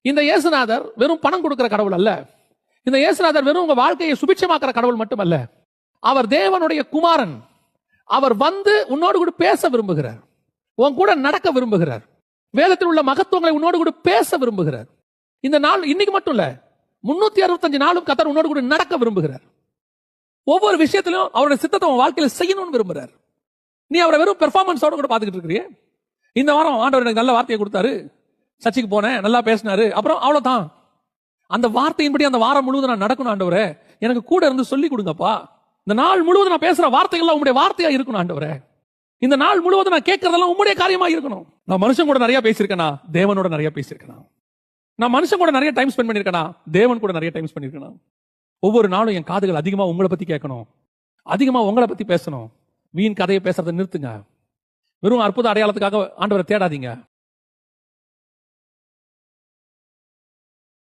இந்த இயேசுநாதர் வெறும் பணம் கொடுக்கிற கடவுள் அல்ல. இந்த இயேசுநாதர் வெறும் உங்க வாழ்க்கையை சுபிட்சமாக்குற கடவுள் மட்டுமல்ல. அவர் தேவனுடைய குமாரன். அவர் வந்து உன்னோடு கூட பேச விரும்புகிறார். உன் கூட நடக்க விரும்புகிறார். வேதத்தில் உள்ள மகத்துவங்களை உன்னோடு கூட பேச விரும்புகிறார். இந்த நாள் இன்னைக்கு மட்டும் இல்ல, 365 நாளும் கர்த்தர் உன்னோடு கூட நடக்க விரும்புகிறார். ஒவ்வொரு விஷயத்திலும் அவருடைய சித்தத்தை உன் வாழ்க்கையில செய்யணும்னு விரும்புகிறார். நீ அவரை வெறும் பெர்ஃபார்மன்ஸோட கூட பார்த்துக்கிட்டு இருக்கிறியே. இந்த வாரம் ஆண்டவர் எனக்கு நல்ல வார்த்தையை கொடுத்தாரு, சர்ச்சுக்கு போனேன், நல்லா பேசினாரு, அப்புறம் அவ்வளவுதான். அந்த வார்த்தையின்படி அந்த வாரம் முழுவதும் நான் நடக்கணும் ஆண்டவரே, எனக்கு கூட இருந்து சொல்லி கொடுங்கப்பா. இந்த நாள் முழுவதும் நான் பேசுற வார்த்தைகள்லாம் உங்களுடைய வார்த்தையா இருக்கணும் ஆண்டவரே. இந்த நாள் முழுவதும் நான் கேட்கறதெல்லாம் உங்களுடைய காரியமா இருக்கணும். நான் மனுஷன் கூட நிறைய பேசியிருக்கேனா, தேவனோட நிறைய பேசியிருக்கேனா. நான் மனுஷன் கூட நிறைய டைம் ஸ்பெண்ட் பண்ணிருக்கேனா, தேவன் கூட நிறைய டைம் ஸ்பெண்ட் பண்ணிருக்கேனா. ஒவ்வொரு நாளும் என் காதுகள் அதிகமா உங்களை பத்தி கேட்கணும், அதிகமா உங்களை பத்தி பேசணும். வீண் கதையை பேசுறதை நிறுத்துங்க. வெறும் அற்புத அடையாளத்துக்காக ஆண்டவரை தேடாதீங்க.